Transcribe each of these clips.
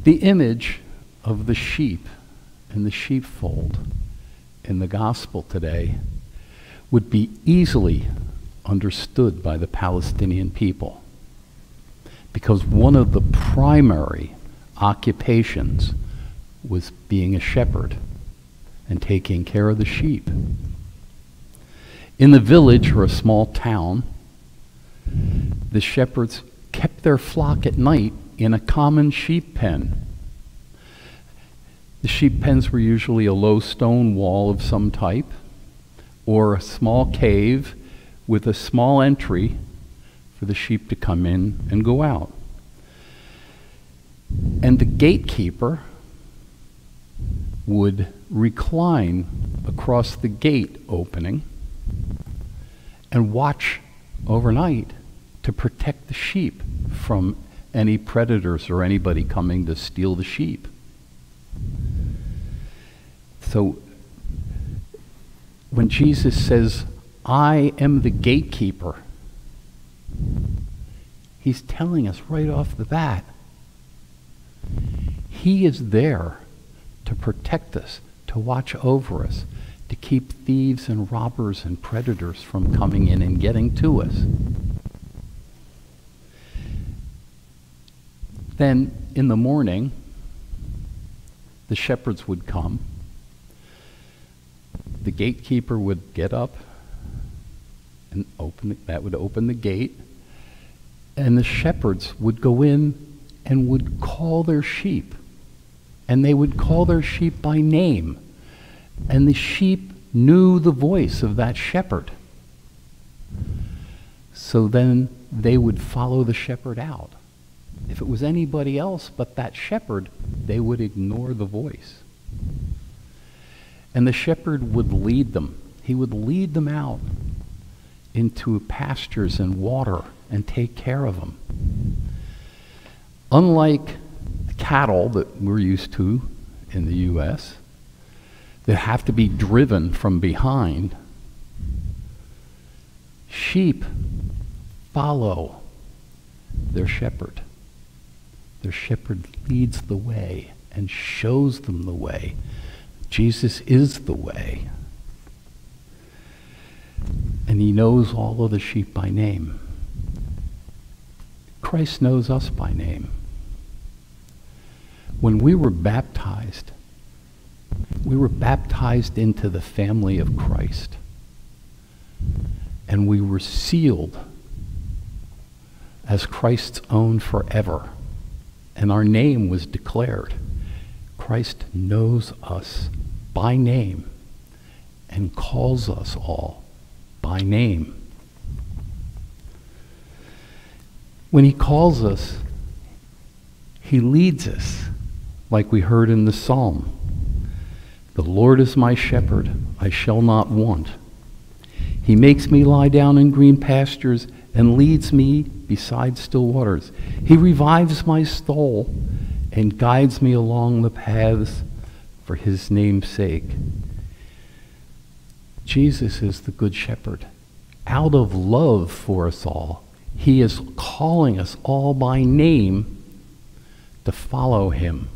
The image of the sheep and the sheepfold in the gospel today would be easily understood by the Palestinian people, because one of the primary occupations was being a shepherd and taking care of the sheep. In the village or a small town, the shepherds kept their flock at night in a common sheep pen. The sheep pens were usually a low stone wall of some type, or a small cave with a small entry for the sheep to come in and go out. And the gatekeeper would recline across the gate opening and watch overnight to protect the sheep from any predators or anybody coming to steal the sheep. So when Jesus says, "I am the gatekeeper," he's telling us right off the bat, he is there to protect us, to watch over us, to keep thieves and robbers and predators from coming in and getting to us. Then in the morning, the shepherds would come. The gatekeeper would get up and that would open the gate, and the shepherds would go in and would call their sheep. And they would call their sheep by name. And the sheep knew the voice of that shepherd. So then they would follow the shepherd out. If it was anybody else but that shepherd, they would ignore the voice. And the shepherd would lead them. He would lead them out into pastures and water and take care of them. Unlike cattle that we're used to in the U.S. that have to be driven from behind, sheep follow their shepherd. Their shepherd leads the way and shows them the way. Jesus is the way. And he knows all of the sheep by name. Christ knows us by name. When we were baptized into the family of Christ. And we were sealed as Christ's own forever. And our name was declared. Christ knows us by name and calls us all by name. When he calls us, he leads us, like we heard in the psalm. The Lord is my shepherd, I shall not want. He makes me lie down in green pastures and leads me beside still waters. He revives my soul and guides me along the paths for his name's sake. Jesus is the good shepherd. Out of love for us all, he is calling us all by name to follow him.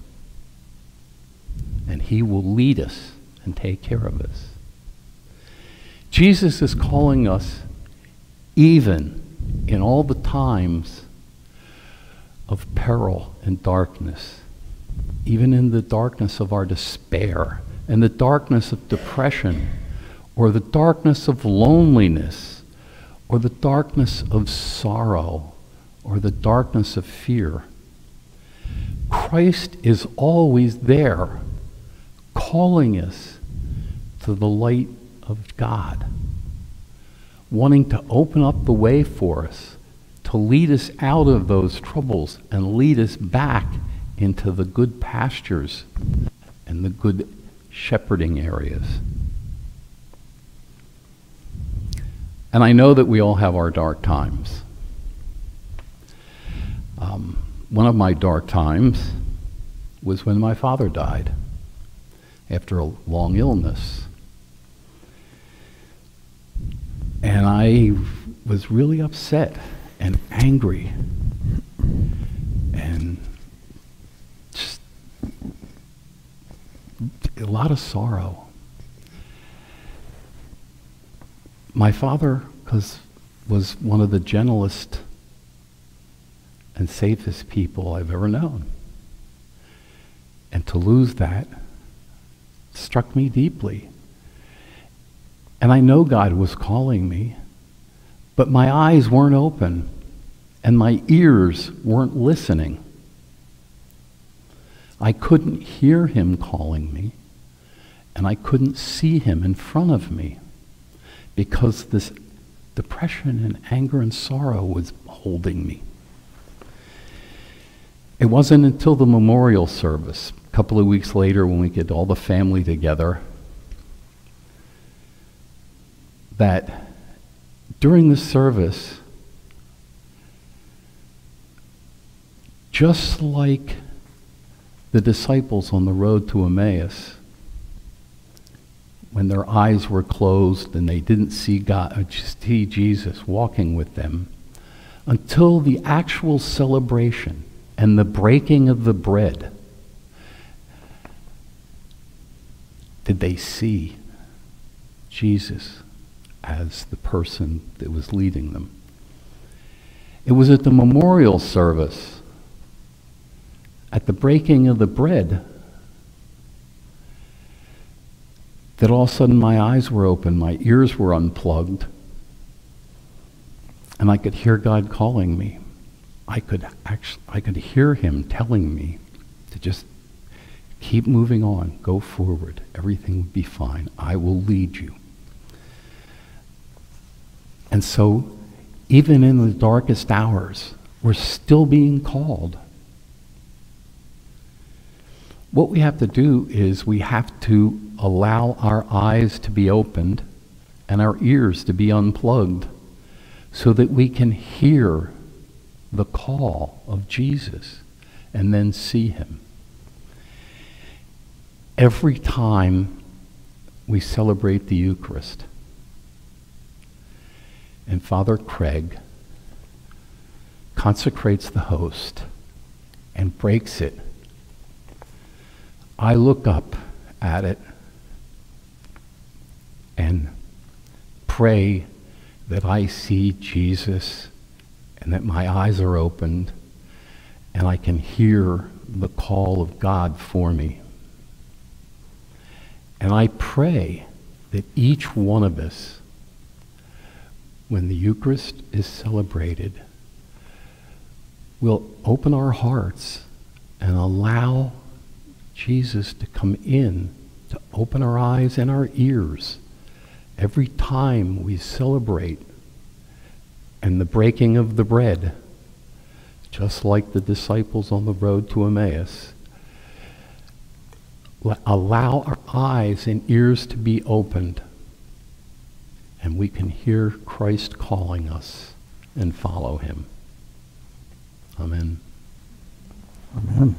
And he will lead us and take care of us. Jesus is calling us even in all the times of peril and darkness, even in the darkness of our despair and the darkness of depression, or the darkness of loneliness, or the darkness of sorrow, or the darkness of fear. Christ is always there, calling us to the light of God, wanting to open up the way for us, to lead us out of those troubles and lead us back into the good pastures and the good shepherding areas. And I know that we all have our dark times. One of my dark times was when my father died after a long illness. And I was really upset and angry and just lot of sorrow. My father was one of the gentlest and safest people I've ever known. And to lose that struck me deeply. And I know God was calling me, but my eyes weren't open and my ears weren't listening. I couldn't hear him calling me, and I couldn't see him in front of me because this depression and anger and sorrow was holding me. It wasn't until the memorial service, a couple of weeks later when we get all the family together, that during the service, just like the disciples on the road to Emmaus, when their eyes were closed and they didn't see Jesus walking with them, until the actual celebration and the breaking of the bread, did they see Jesus as the person that was leading them. It was at the memorial service, at the breaking of the bread, that all of a sudden my eyes were open, my ears were unplugged, and I could hear God calling me. I could hear him telling me to just keep moving on, go forward, everything will be fine, I will lead you. And so, even in the darkest hours, we're still being called. What we have to do is we have to allow our eyes to be opened and our ears to be unplugged so that we can hear the call of Jesus and then see him. Every time we celebrate the Eucharist, and Father Craig consecrates the host and breaks it, I look up at it and pray that I see Jesus and that my eyes are opened and I can hear the call of God for me. And I pray that each one of us, when the Eucharist is celebrated, will open our hearts and allow Jesus to come in, to open our eyes and our ears every time we celebrate and the breaking of the bread, just like the disciples on the road to Emmaus. Allow our eyes and ears to be opened, and we can hear Christ calling us and follow him. Amen. Amen.